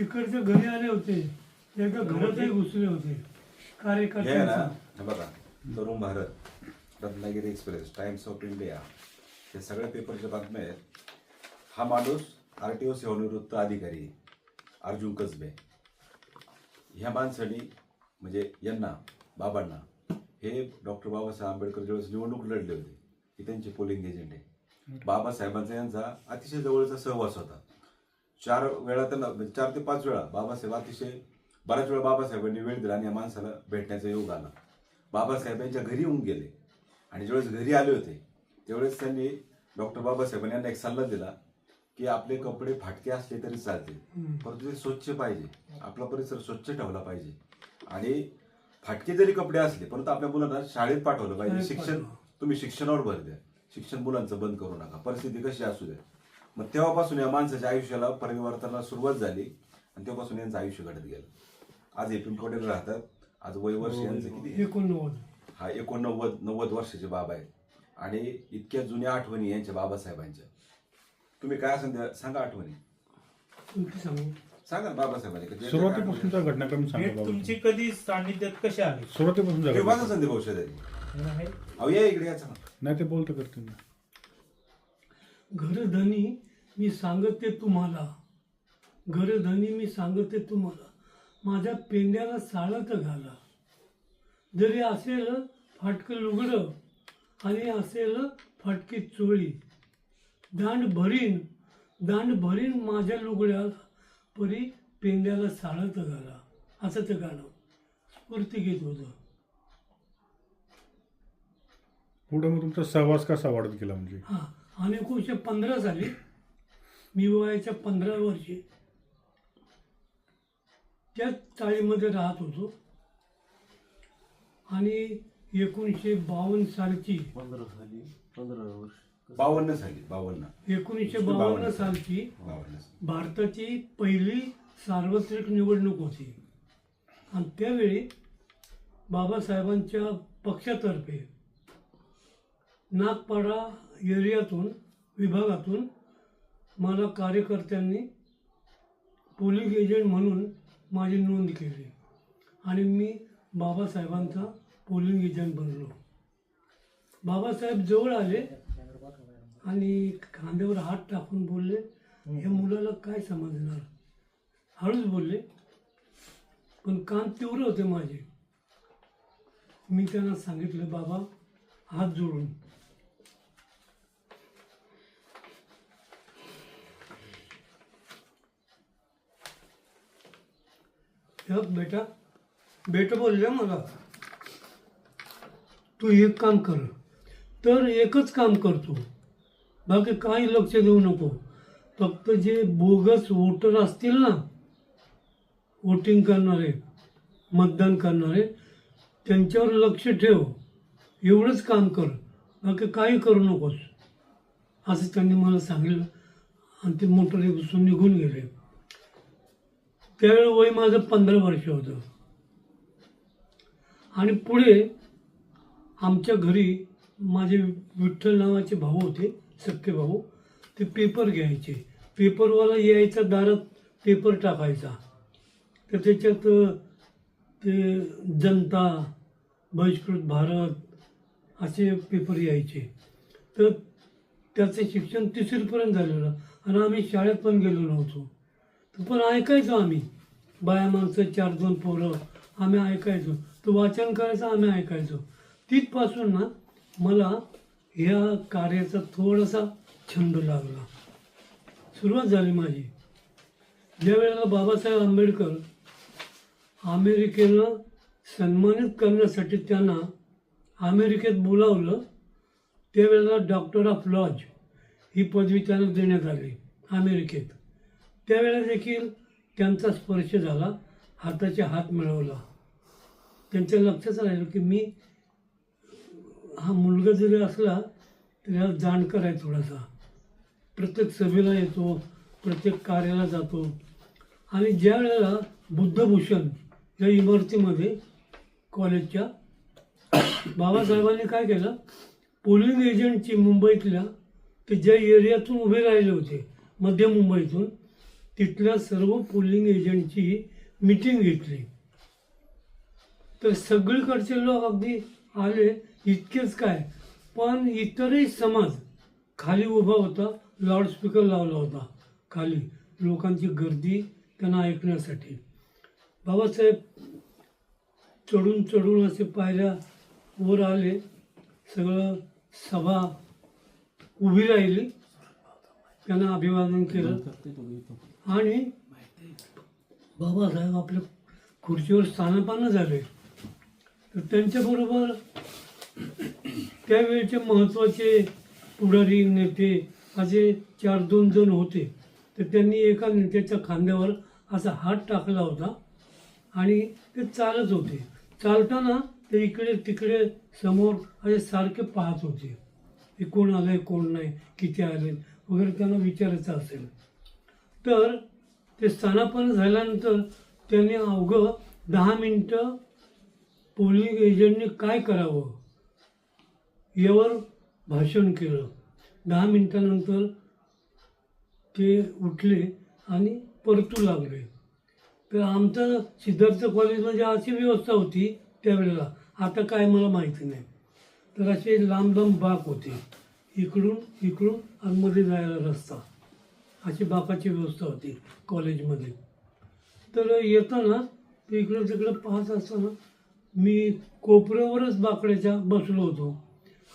तिकडचे घरी आले होते, एका घरातही घुसले होते कार्यकर्ते. बघा, Tarun Bharat, Ratnagiri express, times of India, हे सगळ्या पेपरच्या बातम्या आहेत. हा माणूस RTO सेवानिवृत्त अधिकारी अर्जुन कसबे, ह्या माणसाने म्हणजे यांना बाबांना हे डॉक्टर बाबासाहेब आंबेडकर ज्यावेळेस निवडणूक लढले होते की त्यांचे पोलिंग एजंट आहे. बाबासाहेबांचा यांचा अतिशय जवळचा सहवास होता. 4 वेळा त्यांना 4 ते 5 वेळा बाबासाहेब अतिशय बऱ्याच वेळा बाबासाहेबांनी वेळ दिला आणि या माणसाला भेटण्याचा योग आला. बाबासाहेब यांच्या घरी येऊन गेले आणि ज्यावेळेस घरी आले होते त्यावेळेस त्यांनी डॉक्टर बाबासाहेबांनी यांना एक सल्ला दिला की आपले कपडे फाटके असले तरी चालते, परंतु ते स्वच्छ पाहिजे, आपला परिसर स्वच्छ ठेवला पाहिजे आणि फाटके जरी कपडे असले परंतु आपल्या मुलांना शाळेत पाठवलं पाहिजे. शिक्षण तुम्ही शिक्षणावर भर द्या, शिक्षण मुलांचं बंद करू नका, परिस्थिती कशी असू द्या. मग तेव्हापासून या माणसाच्या आयुष्याला परिवर्तनाला सुरुवात झाली आणि तेव्हापासून यांचं आयुष्य घडत गेलं. आज हे पिंपवडेला राहतात. आज वय वर्ष यांचं किती? 89. हा 89 वर्षाचे बाबा आहेत आणि इतक्या जुन्या आठवणी यांच्या बाबासाहेबांच्या. तुम्ही काय असं सांगा आठवणी सांगा बाबासाहेबांनी. सुरुवातीपासूनचा घटनाक्रम सांगा. तुमची कधी सान्निध्यात कशी आली? सुरुवातीपासून संदीप औषधी अहो या इकडे याचा नाही ते बोलतो करते. घरधनी मी सांगते तुम्हाला, घरधनी मी सांगते तुम्हाला, माझ्या पेंड्याला साळत घाला. जरी असेल फाटकं लुगडं आणि असेल फाटकी चोळी, दांड भरीन माझ्या लुगड्याला, परी पेंड्याला साळत घाला. असं ते गाणं स्फूर्तिगीत होतं. पुढे मग तुमचा सहवास कसा वाढत गेला म्हणजे? हां, आणि 1915 साली मी वयाच्या 15 वर्षी त्याच चाळीमध्ये राहत होतो आणि 1952 सालची 52 साली 1952 सालची भारताची पहिली सार्वत्रिक निवडणूक होती आणि त्यावेळी बाबासाहेबांच्या पक्षातर्फे नागपाडा एरियातून विभागातून मला कार्यकर्त्यांनी पोलिंग एजंट म्हणून माझी नोंद केली आणि मी बाबासाहेबांचा पोलिंग एजंट बनलो. बाबासाहेब जवळ आले आणि खांद्यावर हात टाकून बोलले, हे मुलाला काय समजणार. हळूच बोलले पण कान तीव्र होते माझे. मी त्यांना सांगितलं, बाबा हात जोडून, बेटा बोलले मला, तू एक काम कर, तर एकच काम करतो, बाकी काही लक्ष देऊ नको. फक्त जे बोगस वोटर असतील ना, वोटिंग करणारे, मतदान करणारे, त्यांच्यावर लक्ष ठेव, एवढंच काम कर, बाकी काही करू नकोस, असं त्यांनी मला सांगितलं आणि ते मोटर बसून निघून गेले. त्यावेळी वय माझं 15 वर्ष होतं आणि पुढे आमच्या घरी माझे विठ्ठल नावाचे भाऊ होते, सख्खे भाऊ. ते पेपर घ्यायचे, पेपरवाला यायचा, दारात पेपर टाकायचा, तर त्याच्यात ते जनता, बहिष्कृत भारत असे पेपर यायचे. तर त्याचं शिक्षण 3रीपर्यंत झालेलं आणि आम्ही शाळेत पण गेलो नव्हतो. पण ऐकायचो आम्ही, बाया माणसं 4-2 पोरं आम्ही ऐकायचो, तो वाचन करायचं आम्ही ऐकायचो. तिथपासून ना मला ह्या कार्याचा थोडासा छंद लागला, सुरुवात झाली माझी. ज्या वेळेला बाबासाहेब आंबेडकर अमेरिकेनं सन्मानित करण्यासाठी त्यांना अमेरिकेत बोलावलं, त्यावेळेला डॉक्टर ऑफ लॉज ही पदवी त्यांना देण्यात आली अमेरिकेत. त्यावेळेला देखील त्यांचा स्पर्श झाला, हाताचे हात मिळवला. त्यांच्या लक्षात राहिलं की मी हा मुलगा जरी असला तरी हा जाणकार आहे थोडासा, प्रत्येक सभेला येतो, प्रत्येक कार्याला जातो. आणि ज्या वेळेला बुद्धभूषण या इमारतीमध्ये कॉलेजच्या बाबासाहेबांनी काय केलं, पोलिंग एजंटची मुंबईतल्या ते ज्या एरियातून उभे राहिले होते, मध्य मुंबईतून, तिथल्या सर्व पोलिंग एजंटची मीटिंग घेतली. तर सगळीकडचे लोक अगदी आले, इतकेच काय, पण इतरही समाज खाली उभा होता, लाऊडस्पीकर लावला होता खाली, लोकांची गर्दी त्यांना ऐकण्यासाठी. बाबासाहेब चढून चढून असे पायऱ्या वर आले, सगळं सभा उभी राहिली, त्यांना अभिवादन केलं आणि बाबासाहेब आपल्या खुर्चीवर स्थानापन्न झाले. तर त्यांच्याबरोबर त्यावेळेचे महत्त्वाचे पुढारी नेते असे 4-2 जण होते. तर त्यांनी एका नेत्याच्या खांद्यावर असा हात टाकला होता आणि ते चालत होते. चालताना ते इकडे तिकडे समोर असे सारखे पाहत होते, हे कोण आलंय कोण नाही, किती आले वगैरे त्यांना विचारायचं असेल. तर ते स्थानापन्न झाल्यानंतर त्यांनी अवघं 10 मिनटं पोलिंग एजंटने काय करावं यावर भाषण केलं. 10 मिनटानंतर ते उठले आणि परतू लागले. तर आमचं सिद्धार्थ कॉलेजमध्ये अशी व्यवस्था होती त्यावेळेला, आता काय मला माहिती नाही. तर असे लांब लांब बाक होते, इकडून आतमध्ये जायला रस्ता, अशी बाकाची व्यवस्था होती कॉलेजमध्ये. तर येताना ते इकडं तिकडं पाहत असताना मी कोपऱ्यावरच बाकड्याच्या बसलो होतो.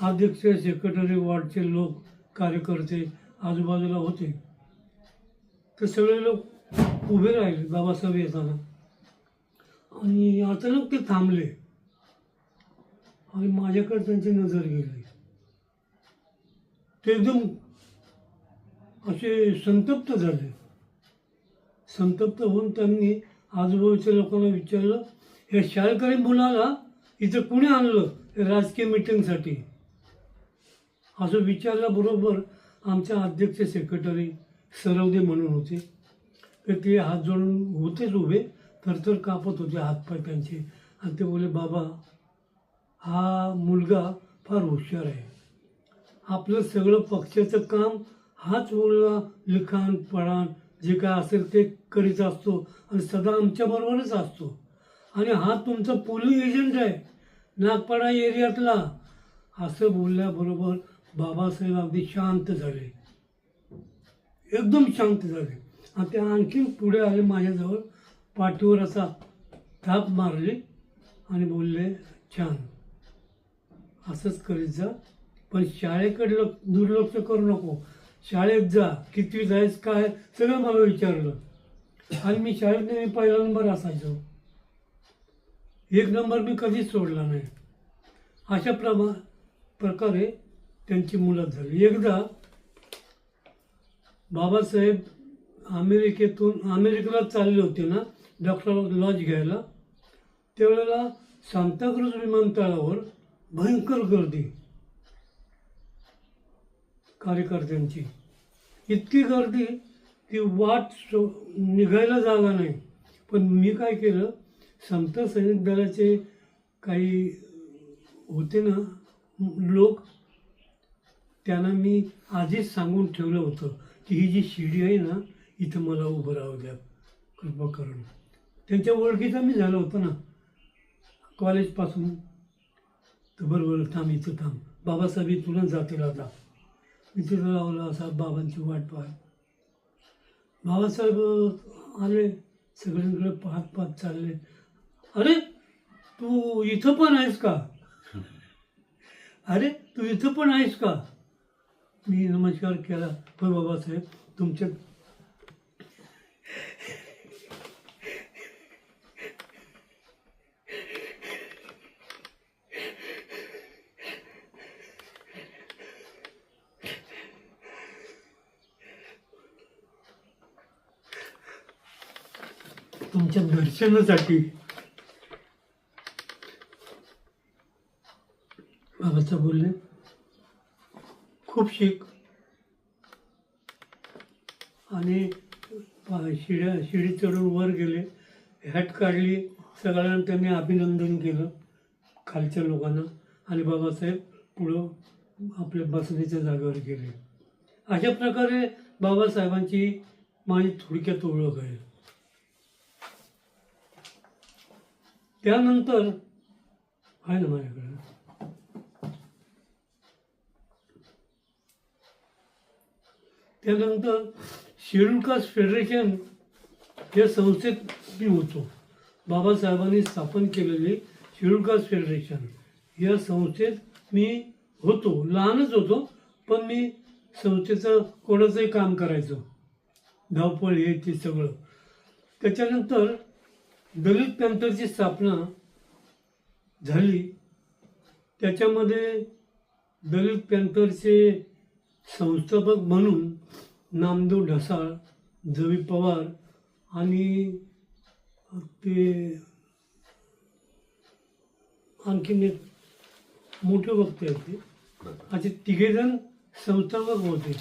अध्यक्ष, सेक्रेटरी, वार्डचे लोक, कार्यकर्ते आजूबाजूला होते. तर सगळे लोक उभे राहिले बाबासाहेब येताना आणि अचानक ते थांबले आणि माझ्याकडे त्यांची नजर गेली. ते एकदम असे संतप्त झाले. संतप्त होऊन त्यांनी आजूबाजूच्या लोकांना विचारलं, या शाळकरी मुलाला इथं कुणी आणलं राजकीय मीटिंगसाठी? असं विचारल्याबरोबर आमच्या अध्यक्ष सेक्रेटरी सरवदे म्हणून होते. तर ते हात जोडून होतेच उभे, थरथर कापत होते हातपाय त्यांचे. आणि ते बोलले, बाबा हा मुलगा फार हुशार आहे, आपलं सगळं पक्षाचं काम हाच मुलगा लिखाण पढाण जे काय असेल ते करीत असतो आणि सदा आमच्याबरोबरच असतो. आणि हा तुमचा पोलिंग एजंट आहे नागपाडा एरियातला. असं बोलल्याबरोबर बाबासाहेब अगदी शांत झाले, एकदम शांत झाले. आणि ते आणखीन पुढे आले माझ्याजवळ, पाठीवर असा थाप मारले आणि बोलले, छान, असंच करीत जा, पण शाळेकडे दुर्लक्ष करू नको. शाळेत जा, कितवी जायच काय सगळं मला विचारलं. आणि मी शाळेत नेहमी पहिला नंबर असायचो, 1 नंबर मी कधीच सोडला नाही. अशा प्रकारे त्यांची मुलात झाली. एकदा बाबासाहेब अमेरिकेला चालले होते ना डॉक्टर लॉज घ्यायला, त्यावेळेला सांताक्रूज विमानतळावर भयंकर गर्दी कार्यकर्त्यांची, इतकी गर्दी की वाट निघायला जागा नाही. पण मी काय केलं, समता सैनिक दलाचे काही होते ना लोक, त्यांना मी आधीच सांगून ठेवलं होतं की ही जी शिडी आहे ना इथं मला उभं राहू द्या कृपा करून. त्यांच्या ओळखीचा मी झालो होतो ना कॉलेजपासून. तर बरोबर थांब, इथं थांब, बाबासाहेब इथूनच जातील आता. मी तिथं लावलं, असा बाबांची वाट पाहत. बाबासाहेब आले, सगळ्यांकडे पाहत पाहत चालले. अरे तू इथं पण आहेस का? अरे तू इथं पण आहेस का? मी नमस्कार केला. हो बाबासाहेब, तुमच्या तुमच्या दर्शनासाठी. बाबासाहेब बोलले, खूप शिक. आणि शिडी चढून वर गेले, हॅट काढली, सगळ्यांना त्यांनी अभिनंदन केलं खालच्या लोकांना. आणि बाबासाहेब पुढं आपल्या बसण्याच्या जागेवर गेले. अशा प्रकारे बाबासाहेबांची माझी थोडक्यात ओळख आहे. त्यानंतर आहे ना माझ्याकडे त्यानंतर शेड्यूल कास्ट फेडरेशन या संस्थेत मी होतो. बाबासाहेबांनी स्थापन केलेली शेड्यूल कास्ट फेडरेशन या संस्थेत मी होतो. लहानच होतो, पण मी संस्थेचं कोणाचंही काम करायचो, धावपळ हे ते सगळं. त्याच्यानंतर दलित पॅंथरची स्थापना झाली. त्याच्यामध्ये दलित पॅंथरचे संस्थापक म्हणून नामदेव ढसाळ, जवी पवार आणि ते आणखीन एक मोठे वक्ते आहेत ते, असे तिघेजण संस्थापक होते.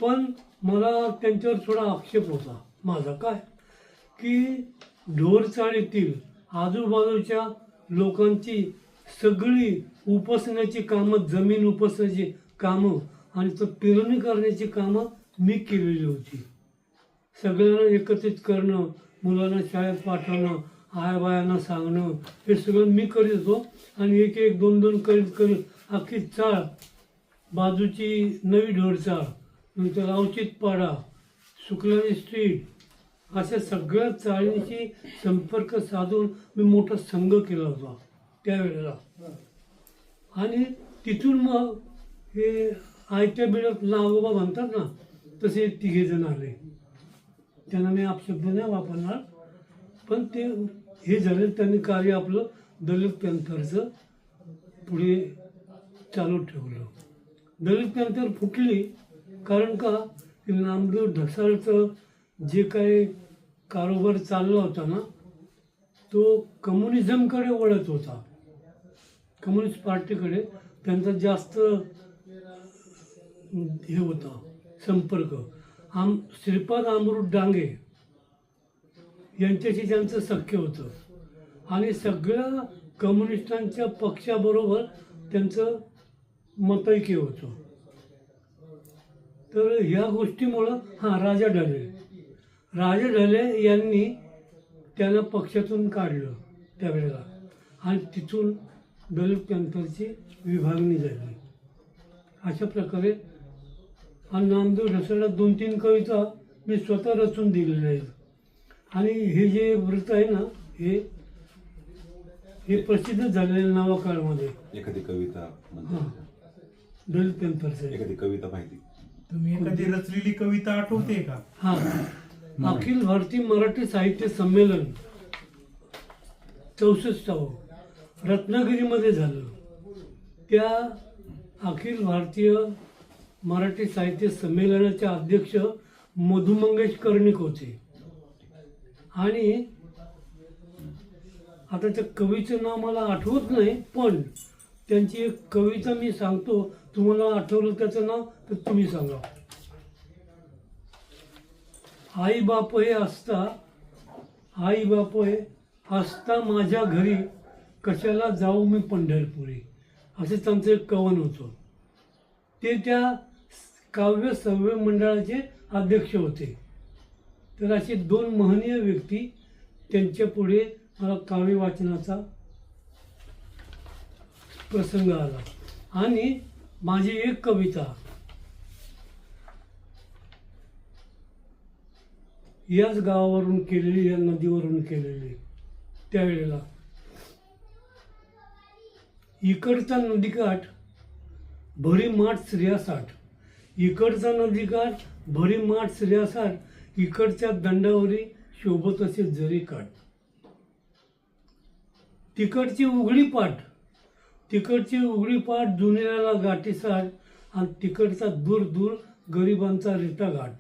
पण मला त्यांच्यावर थोडा आक्षेप होता माझा, काय की ढोरचाळीतील आजूबाजूच्या लोकांची सगळी उपसण्याची कामं, जमीन उपसण्याची कामं आणि तो पेरणी करण्याची कामं मी केलेली होती. सगळ्यांना एकत्रित करणं, मुलांना शाळेत पाठवणं, आयाबायांना सांगणं, हे सगळं मी करीत होतो. आणि एक एक दोन दोन करीत अख्खी चाळ, बाजूची नवी ढोरचाळ, नंतर अवचितपाडा, शुक्लानी स्ट्रीट, अशा सगळ्या चाळींशी संपर्क साधून मी मोठा संघ केला होता त्यावेळेला. आणि तिथून मग हे आयत्या बिळात नागोबा म्हणतात ना, तसे तिघेजण आले. त्यांना मी अपशब्द नाही वापरणार, पण ते हे झाले. त्यांनी कार्य आपलं दलित पॅंथरचं पुढे चालू ठेवलं. दलित पॅंथर फुटली कारण का की नामदेव ढसाळचं जे काही कारोबार चालला होता ना, तो कम्युनिझमकडे वळत होता. कम्युनिस्ट पार्टीकडे त्यांचा जास्त हे होता संपर्क. श्रीपाद अमृत डांगे यांच्याशी त्यांचं सख्य होतं आणि सगळ्या कम्युनिस्टांच्या पक्षाबरोबर त्यांचं मतैक्य होतं. तर ह्या गोष्टीमुळं राजा ढले यांनी त्याला पक्षातून काढलं त्यावेळेला आणि तिथून दलित पॅंथरची विभागणी झाली. अशा प्रकारे आणि नामदेव ढसाळला 2-3 कविता मी स्वतः रचून दिलेल्या आहेत. आणि हे जे वृत्त आहे ना, हे प्रसिद्ध झालेलं नवाकाळमध्ये. एखादी कविता हां, दलित पॅंथरचं. एखादी कविता माहिती? तुम्ही एखादी रचलेली कविता आठवते का? हां, अखिल भारतीय मराठी साहित्य संमेलन 64 रत्नागिरीमध्ये झालं. त्या अखिल भारतीय मराठी साहित्य संमेलनाचे अध्यक्ष मधु मंगेश कर्णिक होते. आणि आता त्या कवीचं नाव मला आठवत नाही, पण त्यांची एक कविता मी सांगतो. तुम्हाला आठवलं त्याचं नाव तर तुम्ही सांगा. आई बाप हे असता माझ्या घरी, कशाला जाऊ मी पंढरपुरी, असे त्यांचं एक कवन होतं. ते त्या काव्य सव्य मंडळाचे अध्यक्ष होते. तर असे 2 महनीय व्यक्ती त्यांच्या पुढे मला काव्य वाचनाचा प्रसंग आला. आणि माझी एक कविता याच गावावरून केलेली, या नदीवरून केलेली. त्यावेळेला इकडचा नदीकाठ भरी माठ श्रेयासाठ, इकडचा नदीकाठ भरी माठ श्रेयासाठ, इकडच्या दंडावरी शोभत असे जरी काठ. तिकडची उघडी पाठ जुन्याला गाठीसाठ, आणि तिकडचा दूर दूर गरिबांचा रिटा घाट.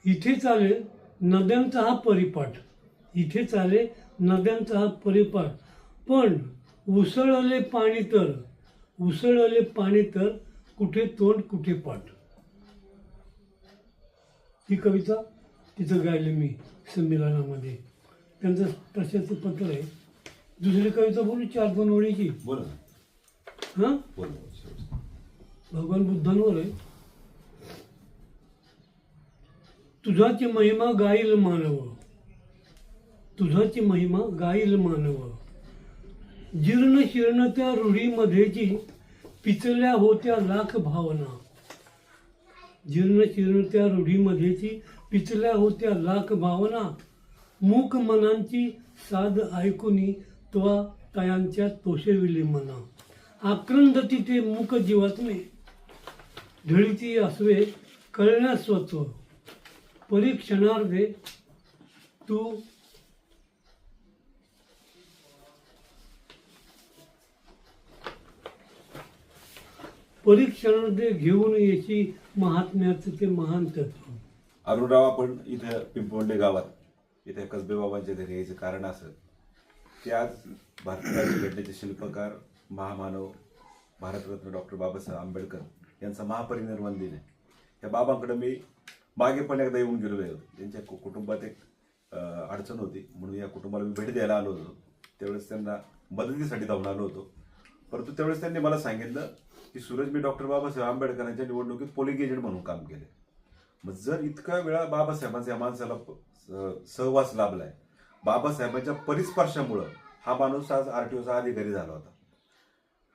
इथे चाले नद्यांचा हा परिपाठ, पण उसळले पाणी तर कुठे तोंड कुठे पाठ. ही कविता तिथं गायली मी संमेलनामध्ये. त्यांचं प्रशस्ती पत्र आहे. दुसरी कविता बोलू 4-2 ओळीची. बोला ना. हां, बोला. भगवान बुद्धांवर आहे. तुझाची महिमा गाईल मानव, तुझाची महिमा गाईल मानव. जीर्ण शीर्ण त्या रूढीमध्येची पिचल्या होत्या लाख भावना. जीर्ण शीर्ण त्या रूढीमध्येची पिचल्या होत्या लाख भावना. मूक मनांची साध ऐकुनी त्वा तयांच्या तोषविले मना. आक्रंदती ते मूक जीवात्मे, ढळीती असवे कळण्यास स्वत्व. परीक्षणार्धे तू परीक्षणार्धे घेऊन येशी महात्म्याचं ते महान तत्व. अरुणराव, आपण इथं पिंपवंडे गावात इथे कसबे बाबांच्या घरी यायचं कारण असं की आज भारतीय राज्यघटनेचे शिल्पकार, महामानव, भारतरत्न डॉक्टर बाबासाहेब आंबेडकर यांचा महापरिनिर्वाण दिन आहे. त्या बाबांकडे मी मागे पण एकदा येऊन गेलेलो आहे. त्यांच्या कुटुंबात एक अडचण होती म्हणून या कुटुंबाला मी भेट द्यायला आलो होतो. त्यावेळेस त्यांना मदतीसाठी धावून आलो होतो. परंतु त्यावेळेस त्यांनी मला सांगितलं की सूरज, मी डॉक्टर बाबासाहेब आंबेडकरांच्या निवडणुकीत पोलिंग एजंट म्हणून काम केले. मग जर इतक्या वेळा बाबासाहेबांचा या माणसाला सहवास लाभलाय, बाबासाहेबांच्या परिस्पर्शामुळं हा माणूस आज RTOचा अधिकारी झाला होता.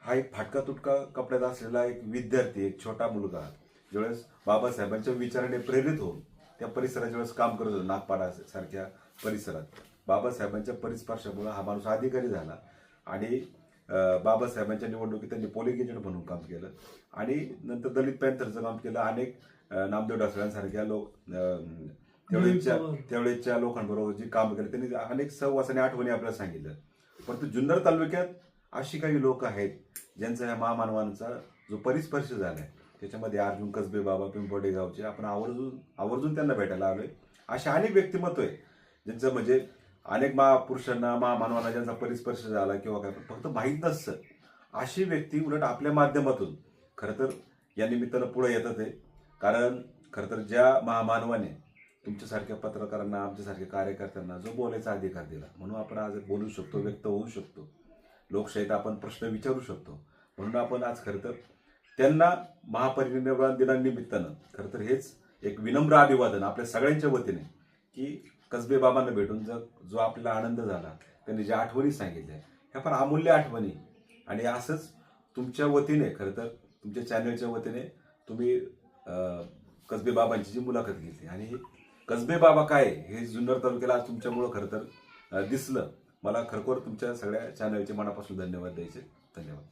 हा एक फाटका तुटका कपड्यात असलेला एक विद्यार्थी, एक छोटा मुलगा, ज्यावेळेस बाबासाहेबांच्या विचाराने प्रेरित होऊन त्या परिसरात ज्यावेळेस काम करत होतो, नागपाडा सारख्या परिसरात, बाबासाहेबांच्या परिस्पर्शामुळे हा माणूस अधिकारी झाला. आणि बाबासाहेबांच्या निवडणुकीत त्यांनी पोलिंग एजंट म्हणून काम केलं. आणि नंतर दलित पॅन्थरचं काम केलं. अनेक नामदेव ढासळ्यांसारख्या त्यावेळेच्या लोकांबरोबर जे काम केलं त्यांनी अनेक सहवास आणि आठवणी आपल्याला सांगितलं. परंतु जुन्नर तालुक्यात अशी काही लोक आहेत ज्यांचा ह्या महामानवांचा जो परिस्पर्श झालाय, त्याच्यामध्ये अर्जुन कसबे बाबा पिंपवडे गावचे, आपण आवर्जून त्यांना भेटायला आलोय. अशा अनेक व्यक्तिमत्व आहे ज्यांचं म्हणजे अनेक महापुरुषांना, महामानवांना ज्यांचा परिस्पर्श झाला किंवा काय फक्त माहीत नसतं. अशी व्यक्ती उलट आपल्या माध्यमातून खरं तर या निमित्तानं पुढे येतात आहे. कारण खरं तर ज्या महामानवाने तुमच्यासारख्या पत्रकारांना, आमच्यासारख्या कार्यकर्त्यांना जो बोलायचा अधिकार दिला, म्हणून आपण आज बोलू शकतो, व्यक्त होऊ शकतो, लोकशाहीत आपण प्रश्न विचारू शकतो. म्हणून आपण आज खरं तर त्यांना महापरिनिर्वाण दिनानिमित्तानं खरं तर हेच एक विनम्र अभिवादन आपल्या सगळ्यांच्या वतीने की कसबे बाबांना भेटून जो आपल्याला आनंद झाला, त्यांनी ज्या आठवणी सांगितल्या ह्या फार अमूल्य आठवणी. आणि असंच तुमच्या वतीने खरं तर तुमच्या चॅनलच्या वतीने तुम्ही कसबे बाबांची जी मुलाखत घेतली आणि कसबे बाबा काय हे जुन्नर तालुक्याला आज तुमच्यामुळं खरं तर दिसलं. मला खरोखर तुमच्या सगळ्या चॅनलचे मनापासून धन्यवाद द्यायचे. धन्यवाद.